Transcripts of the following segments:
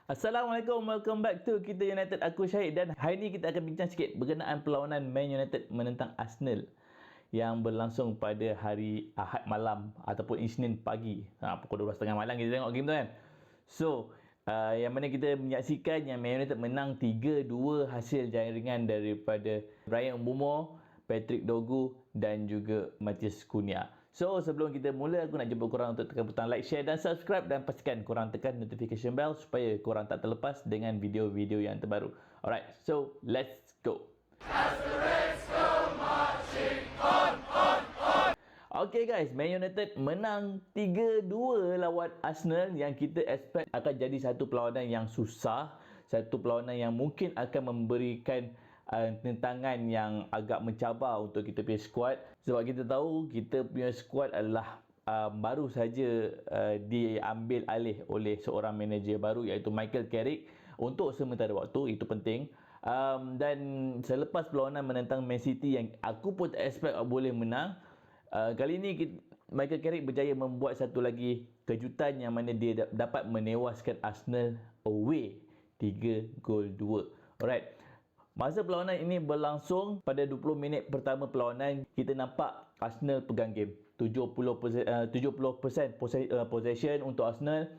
Assalamualaikum, welcome back to Kita United. Aku Syahid dan hari ini kita akan bincang sikit berkenaan perlawanan Man United menentang Arsenal yang berlangsung pada hari Ahad malam ataupun Isnin pagi. Pukul 12.30 malam kita tengok game tu kan. So, yang mana kita menyaksikan yang Man United menang 3-2 hasil jaringan daripada Bryan Mbeumo, Patrick Dorgu dan juga Matheus Cunha. So, sebelum kita mula, aku nak jemput korang untuk tekan butang like, share dan subscribe dan pastikan korang tekan notification bell supaya korang tak terlepas dengan video-video yang terbaru. Alright, so let's go. Okay guys, Man United menang 3-2 lawan Arsenal yang kita expect akan jadi satu perlawanan yang susah, satu perlawanan yang mungkin akan memberikan tentangan yang agak mencabar untuk kita punya squad, sebab kita tahu kita punya squad adalah baru saja diambil alih oleh seorang manager baru iaitu Michael Carrick untuk sementara waktu. Itu penting. Dan selepas perlawanan menentang Man City yang aku pun tak expect boleh menang, kali ini Michael Carrick berjaya membuat satu lagi kejutan yang mana dia dapat menewaskan Arsenal away 3-2. Alright. Masa perlawanan ini berlangsung, pada 20 minit pertama perlawanan, kita nampak Arsenal pegang game. 70% possession untuk Arsenal.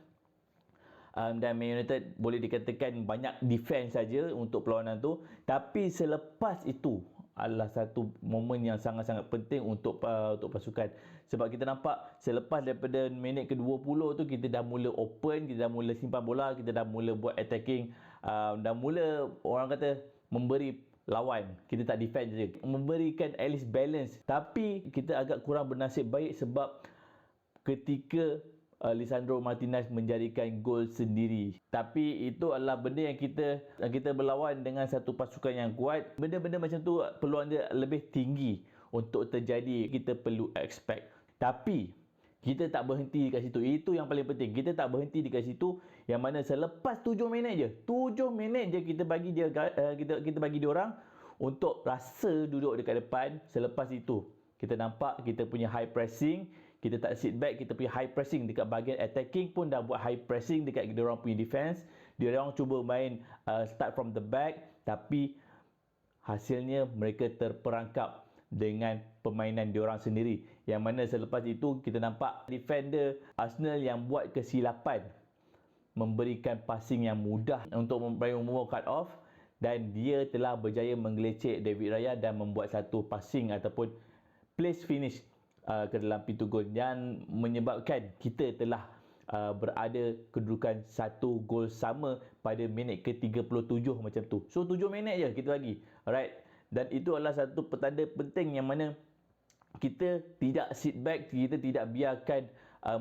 Dan Man United boleh dikatakan banyak defense saja untuk perlawanan tu. Tapi selepas itu adalah satu momen yang sangat-sangat penting untuk pasukan. Sebab kita nampak selepas daripada minit ke-20 tu, kita dah mula open, kita dah mula simpan bola, kita dah mula buat attacking, dah mula orang kata memberi lawan, kita tak defend je, memberikan at least balance. Tapi kita agak kurang bernasib baik sebab ketika Lisandro Martinez menjadikan gol sendiri. Tapi itu adalah benda yang kita berlawan dengan satu pasukan yang kuat. Benda-benda macam tu peluang dia lebih tinggi untuk terjadi, kita perlu expect. Tapi kita tak berhenti dekat situ. Itu yang paling penting. Kita tak berhenti dekat situ, yang mana selepas 7 minit je kita bagi dia kita bagi dia orang untuk rasa duduk dekat depan. Selepas itu kita nampak kita punya high pressing, kita tak sit back, kita punya high pressing dekat bahagian attacking pun dah buat high pressing dekat dia orang punya defense. Dia orang cuba main start from the back, tapi hasilnya mereka terperangkap dengan permainan diorang sendiri, yang mana selepas itu kita nampak defender Arsenal yang buat kesilapan memberikan passing yang mudah untuk Bryan Mbeumo cut off, dan dia telah berjaya menggelecek David Raya dan membuat satu passing ataupun place finish ke dalam pintu gol, yang menyebabkan kita telah berada kedudukan satu gol sama pada minit ke-37 macam tu. So 7 minit je kita bagi. Alright. Dan itu adalah satu petanda penting yang mana kita tidak sit back, kita tidak biarkan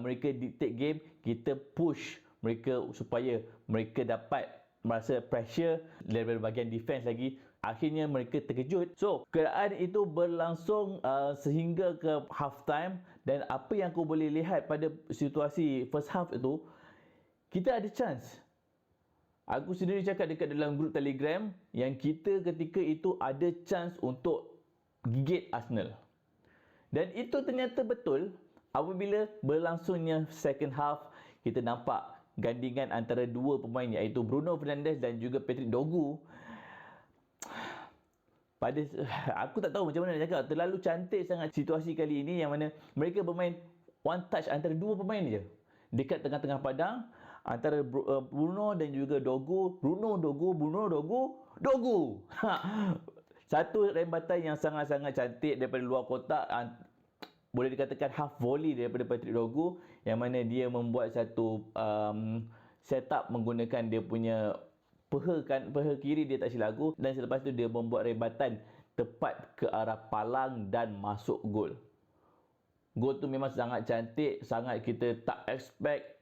mereka dictate game, kita push mereka supaya mereka dapat merasa pressure daripada bahagian defense lagi. Akhirnya mereka terkejut. So, keadaan itu berlangsung sehingga ke half time, dan apa yang aku boleh lihat pada situasi first half itu, kita ada chance. Aku sendiri cakap dekat dalam grup Telegram yang kita ketika itu ada chance untuk gigit Arsenal. Dan itu ternyata betul apabila berlangsungnya second half. Kita nampak gandingan antara dua pemain iaitu Bruno Fernandes dan juga Patrick Dorgu. Aku tak tahu macam mana nak cakap, terlalu cantik sangat situasi kali ini yang mana mereka bermain one touch antara dua pemain je dekat tengah-tengah padang, antara Bruno dan juga Dorgu. Bruno Dorgu. Satu rembatan yang sangat-sangat cantik daripada luar kotak, boleh dikatakan half volley daripada Patrick Dorgu, yang mana dia membuat satu setup menggunakan dia punya peha kiri, dia tak silap aku, dan selepas tu dia membuat rebatan tepat ke arah palang dan masuk gol. Gol tu memang sangat cantik, sangat kita tak expect.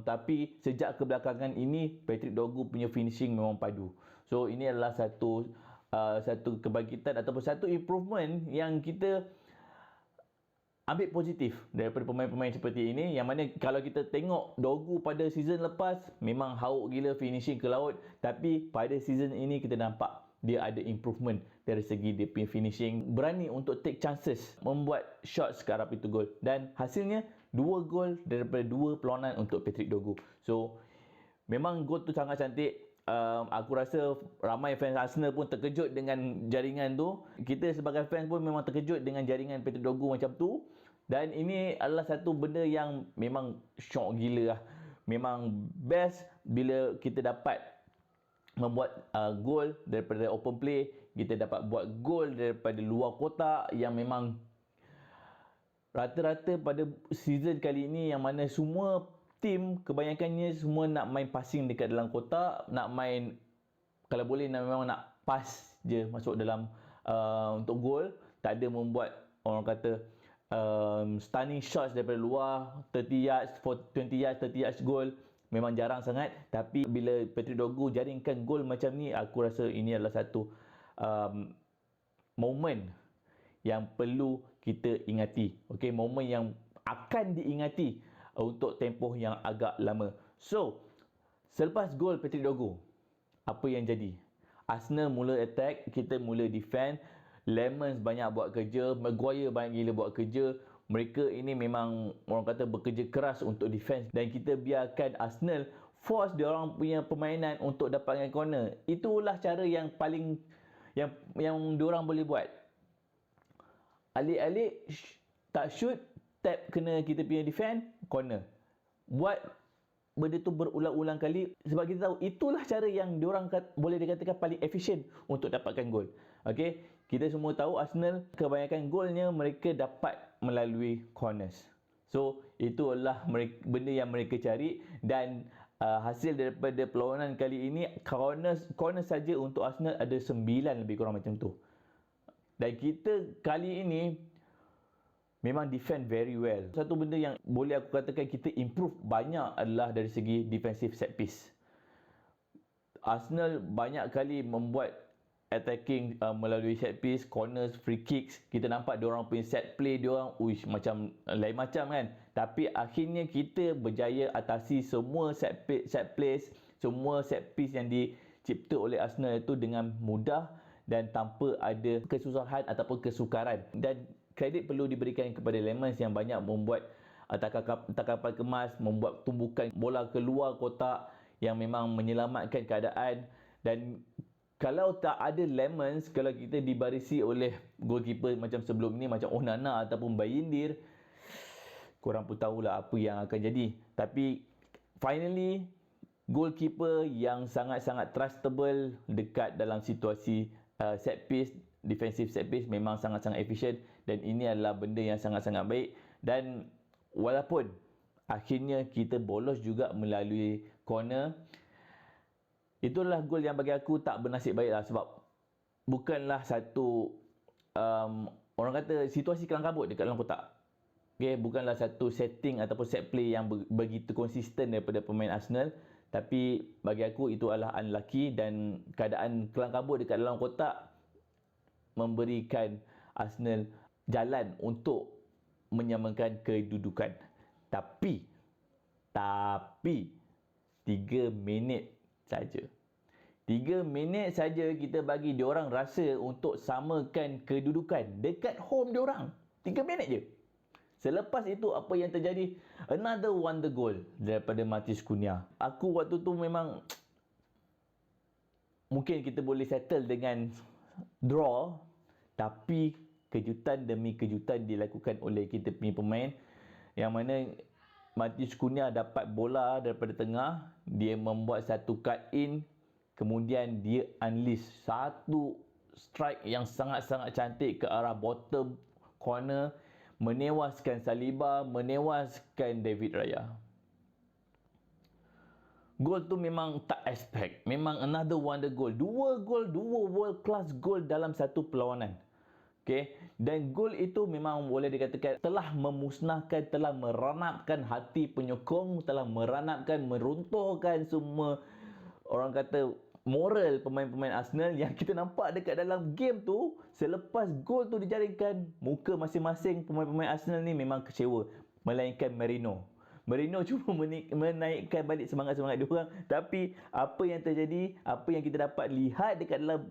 Tapi sejak kebelakangan ini Patrick Dorgu punya finishing memang padu. So ini adalah satu kebangkitan ataupun satu improvement yang kita ambil positif daripada pemain-pemain seperti ini, yang mana kalau kita tengok Dorgu pada season lepas memang hauk gila finishing ke laut, tapi pada season ini kita nampak dia ada improvement dari segi dia punya finishing, berani untuk take chances, membuat shots ke arah pintu gol, dan hasilnya 2 gol daripada 2 perlawanan untuk Patrick Dorgu. So Memang gol tu sangat cantik. Aku rasa ramai fans Arsenal pun terkejut dengan jaringan tu. Kita sebagai fans pun memang terkejut dengan jaringan Petersburg macam tu. Dan ini adalah satu benda yang memang syok gila lah. Memang best bila kita dapat membuat gol daripada open play. Kita dapat buat gol daripada luar kotak yang memang rata-rata pada season kali ini yang mana semua tim kebanyakannya semua nak main passing dekat dalam kotak, nak main kalau boleh memang nak pass je masuk dalam untuk gol, tak ada membuat orang kata stunning shots daripada luar 30 yards, 20 yards, 30 yards gol memang jarang sangat. Tapi bila Petersburg jaringkan gol macam ni, aku rasa ini adalah satu moment yang perlu kita ingati. Okey, momen yang akan diingati untuk tempoh yang agak lama. So, selepas gol Petersburg, apa yang jadi? Arsenal mula attack, kita mula defend. Lemons banyak buat kerja, Maguire banyak gila buat kerja. Mereka ini memang orang kata bekerja keras untuk defense dan kita biarkan Arsenal force dia orang punya permainan untuk dapatkan corner. Itulah cara yang paling yang diorang boleh buat. Alik-alik tak shoot, tap kena kita punya defend, corner. Buat benda tu berulang-ulang kali sebab kita tahu itulah cara yang diorang boleh dikatakan paling efisien untuk dapatkan gol. Okey, kita semua tahu Arsenal kebanyakan golnya mereka dapat melalui corners. So, itu adalah benda yang mereka cari dan hasil daripada perlawanan kali ini corner saja untuk Arsenal ada 9 lebih kurang macam tu. Dan kita kali ini memang defend very well. Satu benda yang boleh aku katakan kita improve banyak adalah dari segi defensive set piece. Arsenal banyak kali membuat attacking melalui set piece, corners, free kicks. Kita nampak diorang punya set play diorang macam lain macam kan. Tapi akhirnya kita berjaya atasi semua set plays, semua set piece yang dicipta oleh Arsenal itu dengan mudah dan tanpa ada kesusahan ataupun kesukaran. Dan kredit perlu diberikan kepada Lemons yang banyak membuat tangkapan kemas, membuat tumbukan bola keluar kotak yang memang menyelamatkan keadaan. Dan kalau tak ada Lemons, kalau kita dibarisi oleh goalkeeper macam sebelum ni, macam Onana ataupun Bayindir, korang pun tahulah apa yang akan jadi. Tapi finally goalkeeper yang sangat-sangat trustable dekat dalam situasi set piece, defensive set piece memang sangat-sangat efisien dan ini adalah benda yang sangat-sangat baik. Dan walaupun akhirnya kita bolos juga melalui corner, itulah gol yang bagi aku tak bernasib baik lah sebab bukanlah satu orang kata situasi kelang kabut dekat dalam kotak. Okay, bukanlah satu setting ataupun set play yang begitu konsisten daripada pemain Arsenal. Tapi bagi aku itu adalah unlucky dan keadaan kelang kabut dekat dalam kotak memberikan Arsenal jalan untuk menyamakan kedudukan. Tapi 3 minit saja. 3 minit saja kita bagi diorang rasa untuk samakan kedudukan dekat home diorang. 3 minit je. Selepas itu apa yang terjadi? Another wonder goal daripada Matheus Cunha. Aku waktu tu memang mungkin kita boleh settle dengan draw, tapi kejutan demi kejutan dilakukan oleh kita punya pemain yang mana Matheus Cunha dapat bola daripada tengah, dia membuat satu cut in, kemudian dia unleash satu strike yang sangat-sangat cantik ke arah bottom corner, menewaskan Saliba, menewaskan David Raya. Gol tu memang tak expect. Memang another wonder goal. Dua world class goal dalam satu perlawanan. Okay. Dan gol itu memang boleh dikatakan telah memusnahkan, telah meranapkan hati penyokong, telah meranapkan, meruntuhkan semua orang kata moral pemain-pemain Arsenal yang kita nampak dekat dalam game tu. Selepas gol tu dijaringkan, muka masing-masing pemain-pemain Arsenal ni memang kecewa, melainkan Merino cuma menaikkan balik semangat-semangat diorang. Tapi apa yang terjadi, apa yang kita dapat lihat dekat dalam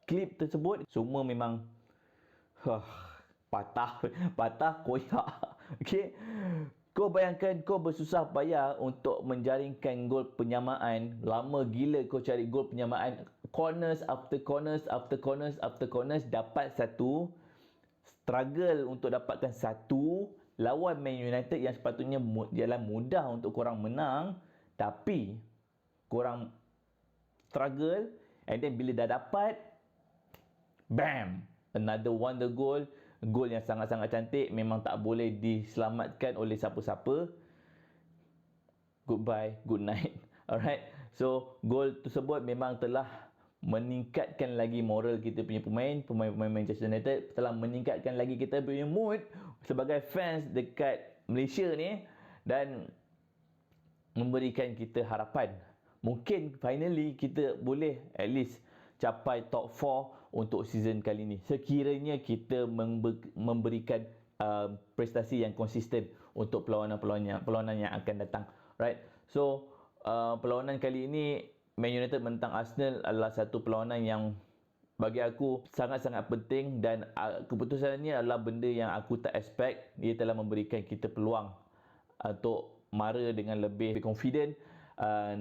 klip tersebut, semua memang patah koyak. Okey, Kau bayangkan kau bersusah payah untuk menjaringkan gol penyamaan. Lama gila kau cari gol penyamaan. Corners after corners after corners after corners. Dapat satu. Struggle untuk dapatkan satu. Lawan Man United yang sepatutnya jalan mudah untuk korang menang. Tapi korang struggle. And then bila dah dapat, bam! Another wonder goal. Gol yang sangat-sangat cantik. Memang tak boleh diselamatkan oleh siapa-siapa. Goodbye, good night. Alright. So, gol tersebut memang telah meningkatkan lagi moral kita punya pemain Manchester United. Telah meningkatkan lagi kita punya mood sebagai fans dekat Malaysia ni. Dan memberikan kita harapan. Mungkin finally kita boleh at least capai top 4 untuk season kali ini. Sekiranya kita memberikan prestasi yang konsisten untuk perlawanan yang akan datang. Right? So, perlawanan kali ini Man United menentang Arsenal adalah satu perlawanan yang bagi aku sangat-sangat penting dan keputusannya adalah benda yang aku tak expect. Dia telah memberikan kita peluang untuk mara dengan lebih confident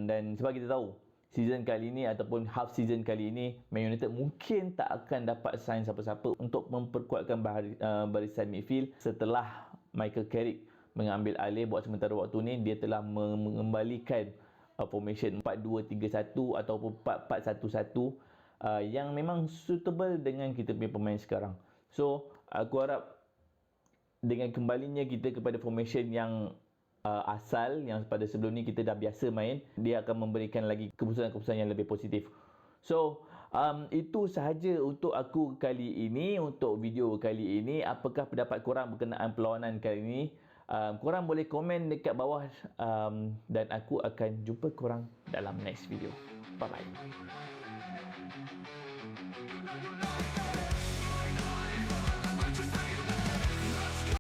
dan sebab kita tahu season kali ini ataupun half season kali ini Man United mungkin tak akan dapat sign siapa-siapa untuk memperkuatkan barisan midfield setelah Michael Carrick mengambil alih buat sementara waktu ni. Dia telah mengembalikan formation 4-2-3-1 ataupun 4-4-1-1 yang memang suitable dengan kita punya pemain sekarang. So aku harap dengan kembalinya kita kepada formation yang asal yang pada sebelum ni kita dah biasa main, dia akan memberikan lagi keputusan-keputusan yang lebih positif. So itu sahaja untuk aku kali ini, untuk video kali ini. Apakah pendapat korang berkenaan perlawanan kali ini? Korang boleh komen dekat bawah dan aku akan jumpa korang dalam next video. Bye bye.